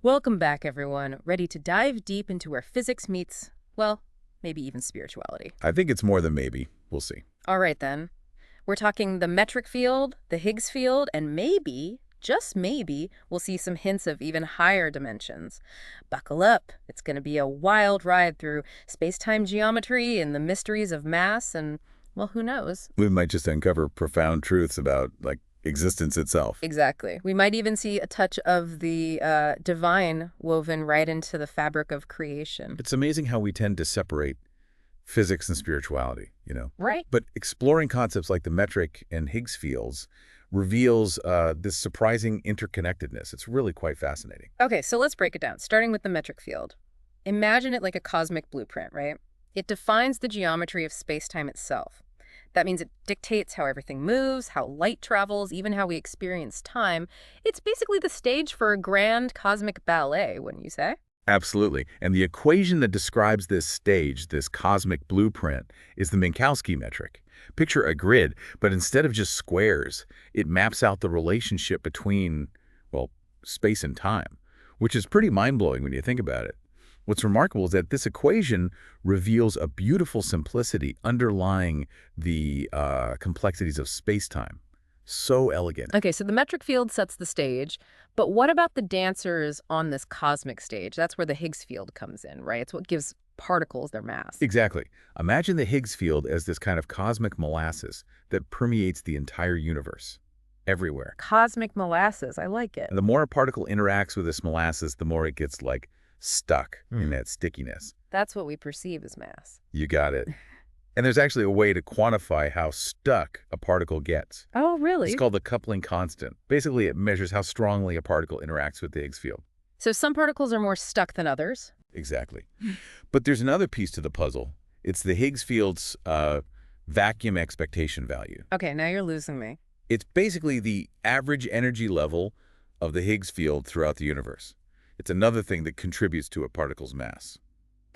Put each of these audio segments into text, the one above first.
Welcome back, everyone. Ready to dive deep into where physics meets, well, maybe even spirituality. I think it's more than maybe. We'll see. All right, then. We're talking the metric field, the Higgs field, and maybe, just maybe, we'll see some hints of even higher dimensions. Buckle up. It's going to be a wild ride through space-time geometry and the mysteries of mass and, well, who knows? We might just uncover profound truths about, existence itself. Exactly. We might even see a touch of the divine woven right into the fabric of creation. It's amazing how we tend to separate physics and spirituality. Right. But exploring concepts like the metric and Higgs fields reveals this surprising interconnectedness. It's really quite fascinating. Okay, so let's break it down, starting with the metric field. Imagine it like a cosmic blueprint, right? It defines the geometry of space-time itself. That means it dictates how everything moves, how light travels, even how we experience time. It's basically the stage for a grand cosmic ballet, wouldn't you say? Absolutely. And the equation that describes this stage, this cosmic blueprint, is the Minkowski metric. Picture a grid, but instead of just squares, it maps out the relationship between, well, space and time, which is pretty mind-blowing when you think about it. What's remarkable is that this equation reveals a beautiful simplicity underlying the complexities of space-time. So elegant. Okay, so the metric field sets the stage, but what about the dancers on this cosmic stage? That's where the Higgs field comes in, right? It's what gives particles their mass. Exactly. Imagine the Higgs field as this kind of cosmic molasses that permeates the entire universe, everywhere. Cosmic molasses, I like it. And the more a particle interacts with this molasses, the more it gets, stuck in that stickiness. That's what we perceive as mass. You got it. And there's actually a way to quantify how stuck a particle gets. Oh, really? It's called the coupling constant. Basically, it measures how strongly a particle interacts with the Higgs field. So some particles are more stuck than others? Exactly. But there's another piece to the puzzle. It's the Higgs field's vacuum expectation value. Okay, now you're losing me. It's basically the average energy level of the Higgs field throughout the universe. It's another thing that contributes to a particle's mass.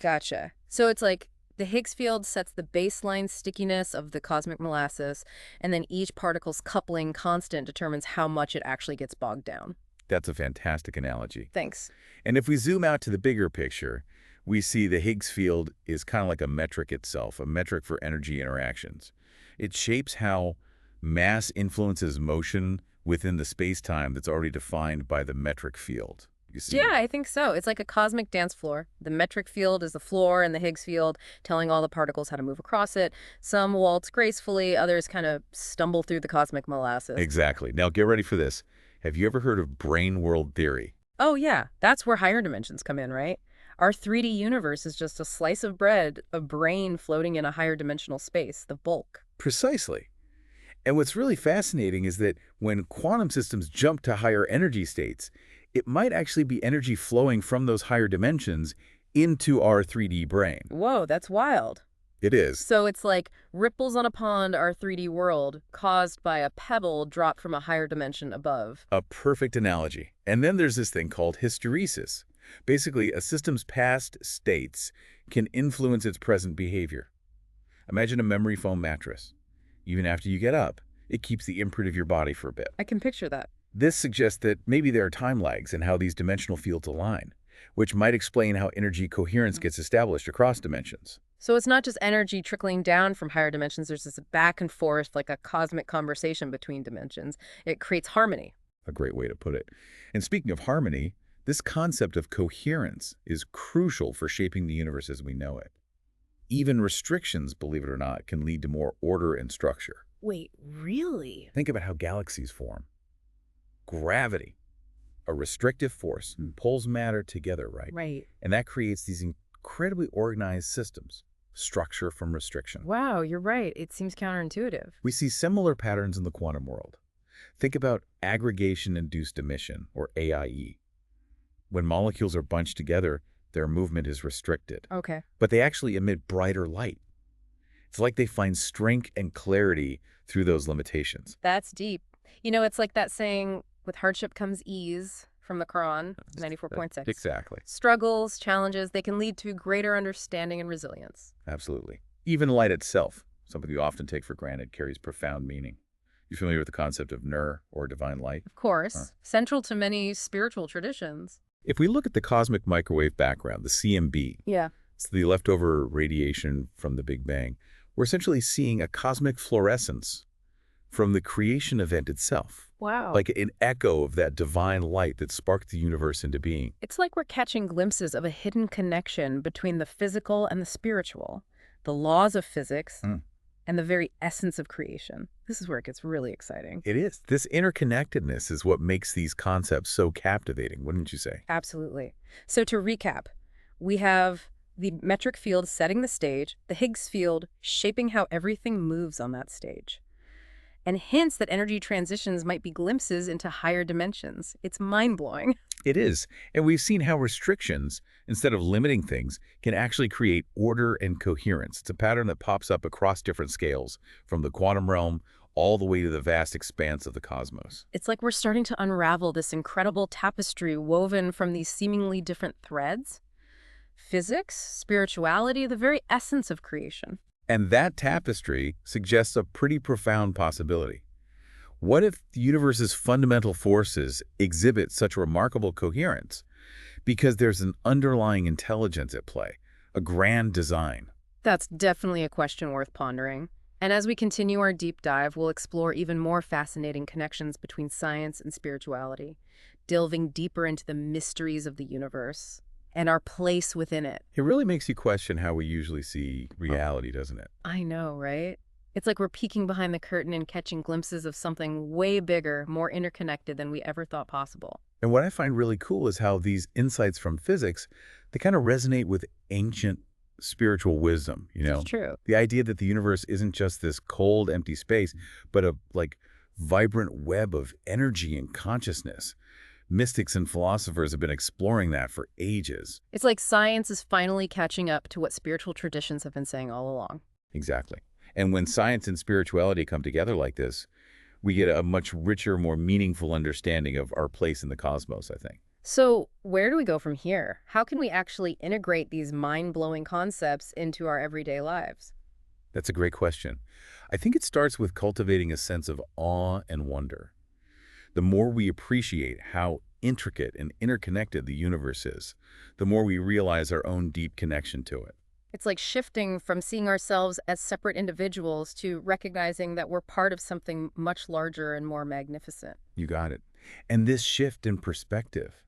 Gotcha. So it's like the Higgs field sets the baseline stickiness of the cosmic molasses, and then each particle's coupling constant determines how much it actually gets bogged down. That's a fantastic analogy. Thanks. And if we zoom out to the bigger picture, we see the Higgs field is kind of like a metric itself, a metric for energy interactions. It shapes how mass influences motion within the space-time that's already defined by the metric field. You see? Yeah, I think so. It's like a cosmic dance floor. The metric field is the floor, and the Higgs field telling all the particles how to move across it. Some waltz gracefully, others kind of stumble through the cosmic molasses. Exactly. Now get ready for this. Have you ever heard of brain world theory? Oh, yeah. That's where higher dimensions come in, right? Our 3D universe is just a slice of bread, a brain floating in a higher dimensional space, the bulk. Precisely. And what's really fascinating is that when quantum systems jump to higher energy states, it might actually be energy flowing from those higher dimensions into our 3D brain. Whoa, that's wild. It is. So it's like ripples on a pond, our 3D world, caused by a pebble dropped from a higher dimension above. A perfect analogy. And then there's this thing called hysteresis. Basically, a system's past states can influence its present behavior. Imagine a memory foam mattress. Even after you get up, it keeps the imprint of your body for a bit. I can picture that. This suggests that maybe there are time lags in how these dimensional fields align, which might explain how energy coherence gets established across dimensions. So it's not just energy trickling down from higher dimensions. There's this back and forth, like a cosmic conversation between dimensions. It creates harmony. A great way to put it. And speaking of harmony, this concept of coherence is crucial for shaping the universe as we know it. Even restrictions, believe it or not, can lead to more order and structure. Wait, really? Think about how galaxies form. Gravity, a restrictive force, pulls matter together, right? Right. And that creates these incredibly organized systems, structure from restriction. Wow, you're right. It seems counterintuitive. We see similar patterns in the quantum world. Think about aggregation-induced emission, or AIE. When molecules are bunched together, their movement is restricted, Okay. but they actually emit brighter light. It's like they find strength and clarity through those limitations. That's deep. You know, it's like that saying, with hardship comes ease from the Quran, 94.6. Exactly. Struggles, challenges, they can lead to greater understanding and resilience. Absolutely. Even light itself, something we often take for granted, carries profound meaning. You familiar with the concept of Nur, or divine light? Of course, Huh. central to many spiritual traditions. If we look at the cosmic microwave background, the CMB, Yeah. it's the leftover radiation from the Big Bang, we're essentially seeing a cosmic fluorescence from the creation event itself, Wow. like an echo of that divine light that sparked the universe into being. It's like we're catching glimpses of a hidden connection between the physical and the spiritual, the laws of physics, Mm. and the very essence of creation. This is where it gets really exciting. It is. This interconnectedness is what makes these concepts so captivating, wouldn't you say? Absolutely. So to recap, we have the metric field setting the stage, the Higgs field shaping how everything moves on that stage, and hints that energy transitions might be glimpses into higher dimensions. It's mind-blowing. It is. And we've seen how restrictions, instead of limiting things, can actually create order and coherence. It's a pattern that pops up across different scales, from the quantum realm all the way to the vast expanse of the cosmos. It's like we're starting to unravel this incredible tapestry woven from these seemingly different threads. Physics, spirituality, the very essence of creation. And that tapestry suggests a pretty profound possibility. What if the universe's fundamental forces exhibit such remarkable coherence because there's an underlying intelligence at play, a grand design? That's definitely a question worth pondering. And as we continue our deep dive, we'll explore even more fascinating connections between science and spirituality, delving deeper into the mysteries of the universe and our place within it. It really makes you question how we usually see reality, doesn't it? I know, right? It's like we're peeking behind the curtain and catching glimpses of something way bigger, more interconnected than we ever thought possible. And what I find really cool is how these insights from physics, they kind of resonate with ancient spiritual wisdom, It's true. The idea that the universe isn't just this cold, empty space, but a vibrant web of energy and consciousness. Mystics and philosophers have been exploring that for ages. It's like science is finally catching up to what spiritual traditions have been saying all along. Exactly. And when science and spirituality come together like this, we get a much richer, more meaningful understanding of our place in the cosmos, I think. So where do we go from here? How can we actually integrate these mind-blowing concepts into our everyday lives? That's a great question. I think it starts with cultivating a sense of awe and wonder. The more we appreciate how intricate and interconnected the universe is, the more we realize our own deep connection to it. It's like shifting from seeing ourselves as separate individuals to recognizing that we're part of something much larger and more magnificent. You got it. And this shift in perspective,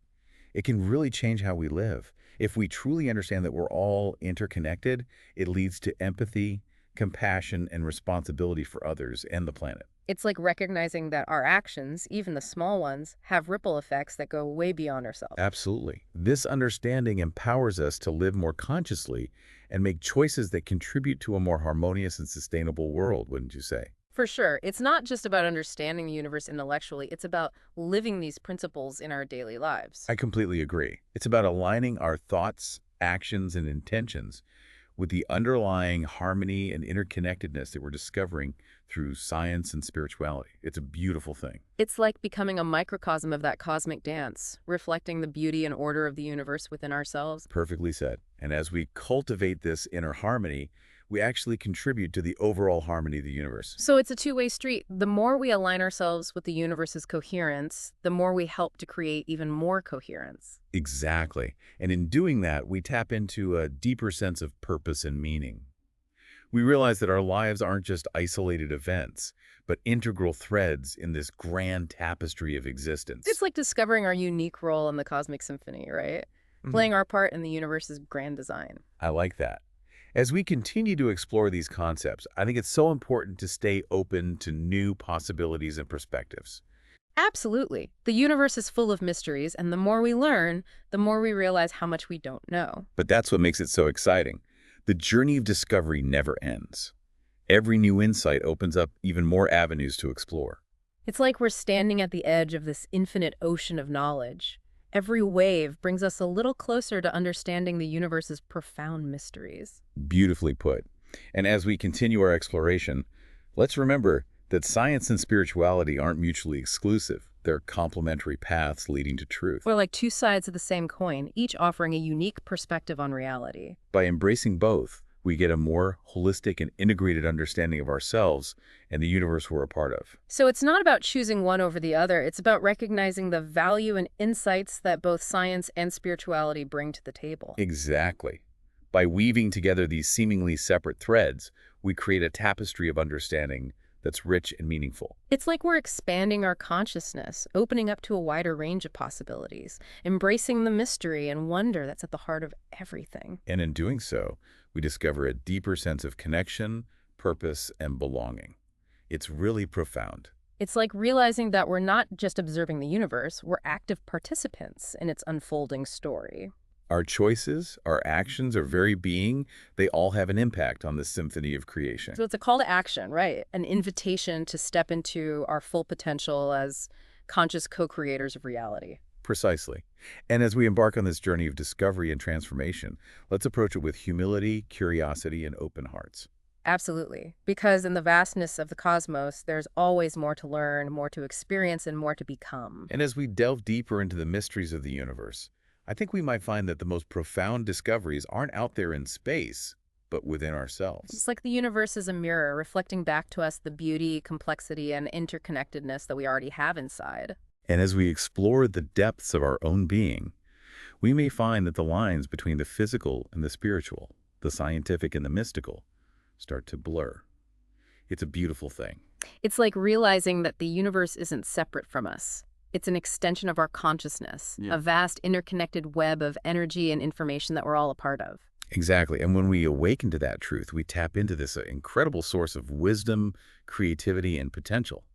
it can really change how we live. If we truly understand that we're all interconnected, it leads to empathy, compassion, and responsibility for others and the planet. It's like recognizing that our actions, even the small ones, have ripple effects that go way beyond ourselves. Absolutely. This understanding empowers us to live more consciously and make choices that contribute to a more harmonious and sustainable world, wouldn't you say? For sure, it's not just about understanding the universe intellectually, it's about living these principles in our daily lives. I completely agree. It's about aligning our thoughts, actions, and intentions with the underlying harmony and interconnectedness that we're discovering through science and spirituality. It's a beautiful thing. It's like becoming a microcosm of that cosmic dance, reflecting the beauty and order of the universe within ourselves. Perfectly said. And as we cultivate this inner harmony, we actually contribute to the overall harmony of the universe. So it's a two-way street. The more we align ourselves with the universe's coherence, the more we help to create even more coherence. Exactly. And in doing that, we tap into a deeper sense of purpose and meaning. We realize that our lives aren't just isolated events, but integral threads in this grand tapestry of existence. It's like discovering our unique role in the cosmic symphony, right? Mhm. Playing our part in the universe's grand design. I like that. As we continue to explore these concepts, I think it's so important to stay open to new possibilities and perspectives. Absolutely. The universe is full of mysteries, and the more we learn, the more we realize how much we don't know. But that's what makes it so exciting. The journey of discovery never ends. Every new insight opens up even more avenues to explore. It's like we're standing at the edge of this infinite ocean of knowledge. Every wave brings us a little closer to understanding the universe's profound mysteries. Beautifully put. And as we continue our exploration, let's remember that science and spirituality aren't mutually exclusive. They're complementary paths leading to truth. We're like two sides of the same coin, each offering a unique perspective on reality. By embracing both, We get a more holistic and integrated understanding of ourselves and the universe we're a part of. So it's not about choosing one over the other. It's about recognizing the value and insights that both science and spirituality bring to the table. Exactly. By weaving together these seemingly separate threads, we create a tapestry of understanding that's rich and meaningful. It's like we're expanding our consciousness, opening up to a wider range of possibilities, embracing the mystery and wonder that's at the heart of everything. And in doing so, we discover a deeper sense of connection, purpose, and belonging. It's really profound. It's like realizing that we're not just observing the universe, we're active participants in its unfolding story. Our choices, our actions, our very being, they all have an impact on the symphony of creation. So it's a call to action, right? An invitation to step into our full potential as conscious co-creators of reality. Precisely. And as we embark on this journey of discovery and transformation, let's approach it with humility, curiosity, and open hearts. Absolutely. Because in the vastness of the cosmos, there's always more to learn, more to experience, and more to become. And as we delve deeper into the mysteries of the universe, I think we might find that the most profound discoveries aren't out there in space, but within ourselves. It's like the universe is a mirror reflecting back to us the beauty, complexity, and interconnectedness that we already have inside. And as we explore the depths of our own being, we may find that the lines between the physical and the spiritual, the scientific and the mystical, start to blur. It's a beautiful thing. It's like realizing that the universe isn't separate from us. It's an extension of our consciousness, Yeah. a vast interconnected web of energy and information that we're all a part of. Exactly. And when we awaken to that truth, we tap into this incredible source of wisdom, creativity, and potential.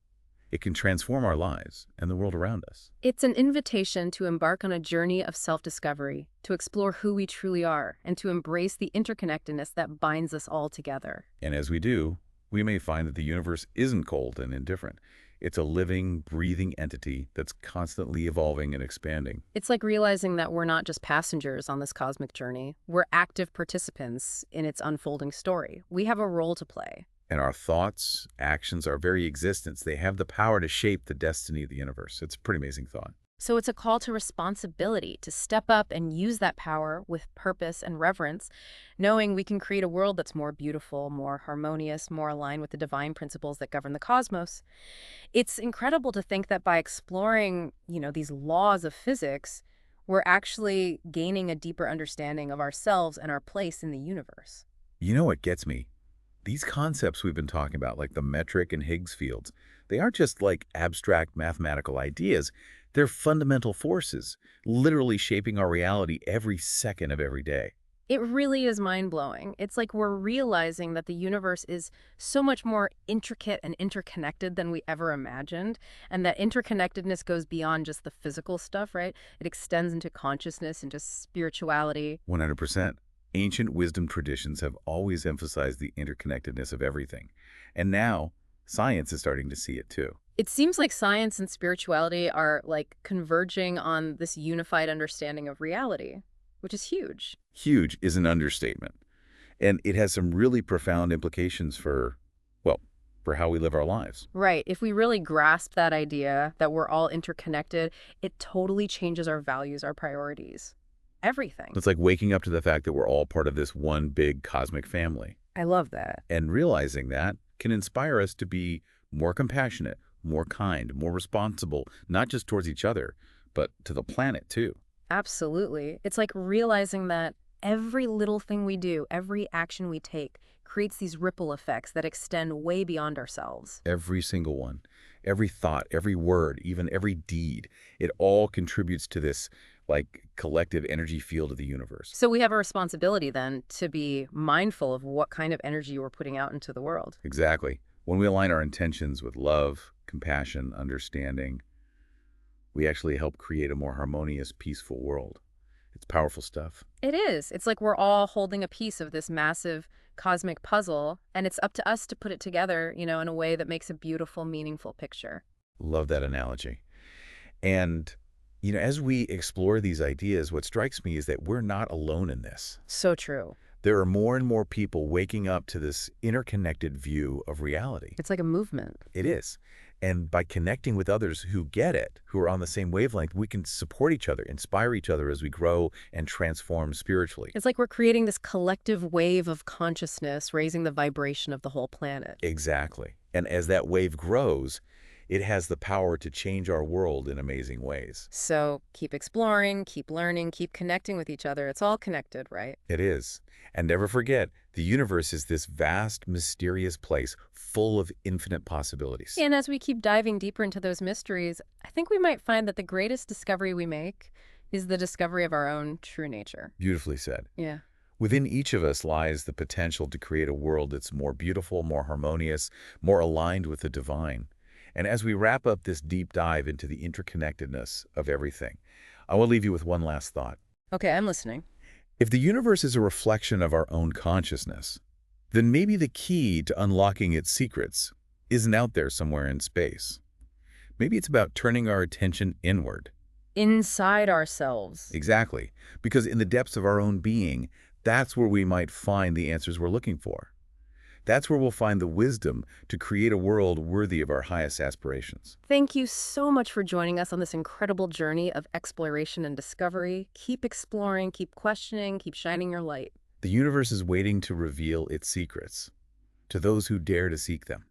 It can transform our lives and the world around us. It's an invitation to embark on a journey of self-discovery, to explore who we truly are, and to embrace the interconnectedness that binds us all together. And as we do, we may find that the universe isn't cold and indifferent. It's a living, breathing entity that's constantly evolving and expanding. It's like realizing that we're not just passengers on this cosmic journey. We're active participants in its unfolding story. We have a role to play. And our thoughts, actions, our very existence, they have the power to shape the destiny of the universe. It's a pretty amazing thought. So it's a call to responsibility, to step up and use that power with purpose and reverence, knowing we can create a world that's more beautiful, more harmonious, more aligned with the divine principles that govern the cosmos. It's incredible to think that by exploring, these laws of physics, we're actually gaining a deeper understanding of ourselves and our place in the universe. You know what gets me? These concepts we've been talking about, like the metric and Higgs fields, they aren't just like abstract mathematical ideas. They're fundamental forces, literally shaping our reality every second of every day. It really is mind-blowing. It's like we're realizing that the universe is so much more intricate and interconnected than we ever imagined, and that interconnectedness goes beyond just the physical stuff, right? It extends into consciousness, into spirituality. 100%. Ancient wisdom traditions have always emphasized the interconnectedness of everything. And now, science is starting to see it too. It seems like science and spirituality are like converging on this unified understanding of reality, which is huge. Huge is an understatement. And it has some really profound implications for, well, for how we live our lives. Right. If we really grasp that idea that we're all interconnected, it totally changes our values, our priorities, everything. It's like waking up to the fact that we're all part of this one big cosmic family. I love that. And realizing that can inspire us to be more compassionate, more kind, more responsible, not just towards each other, but to the planet too. Absolutely. It's like realizing that every little thing we do, every action we take, creates these ripple effects that extend way beyond ourselves. Every single one, every thought, every word, even every deed, it all contributes to this like collective energy field of the universe. So we have a responsibility then to be mindful of what kind of energy we're putting out into the world. Exactly. When we align our intentions with love, compassion, understanding, we actually help create a more harmonious, peaceful world. It's powerful stuff. It is. It's like we're all holding a piece of this massive cosmic puzzle, and it's up to us to put it together, in a way that makes a beautiful, meaningful picture. Love that analogy. And, as we explore these ideas, what strikes me is that we're not alone in this. So true. There are more and more people waking up to this interconnected view of reality. It's like a movement. It is. And by connecting with others who get it, who are on the same wavelength, we can support each other, inspire each other as we grow and transform spiritually. It's like we're creating this collective wave of consciousness, raising the vibration of the whole planet. Exactly. And as that wave grows, it has the power to change our world in amazing ways. So keep exploring, keep learning, keep connecting with each other. It's all connected, right? It is. And never forget, the universe is this vast, mysterious place full of infinite possibilities. And as we keep diving deeper into those mysteries, I think we might find that the greatest discovery we make is the discovery of our own true nature. Beautifully said. Yeah. Within each of us lies the potential to create a world that's more beautiful, more harmonious, more aligned with the divine. And as we wrap up this deep dive into the interconnectedness of everything, I will leave you with one last thought. Okay, I'm listening. If the universe is a reflection of our own consciousness, then maybe the key to unlocking its secrets isn't out there somewhere in space. Maybe it's about turning our attention inward. Inside ourselves. Exactly. Because in the depths of our own being, that's where we might find the answers we're looking for. That's where we'll find the wisdom to create a world worthy of our highest aspirations. Thank you so much for joining us on this incredible journey of exploration and discovery. Keep exploring, keep questioning, keep shining your light. The universe is waiting to reveal its secrets to those who dare to seek them.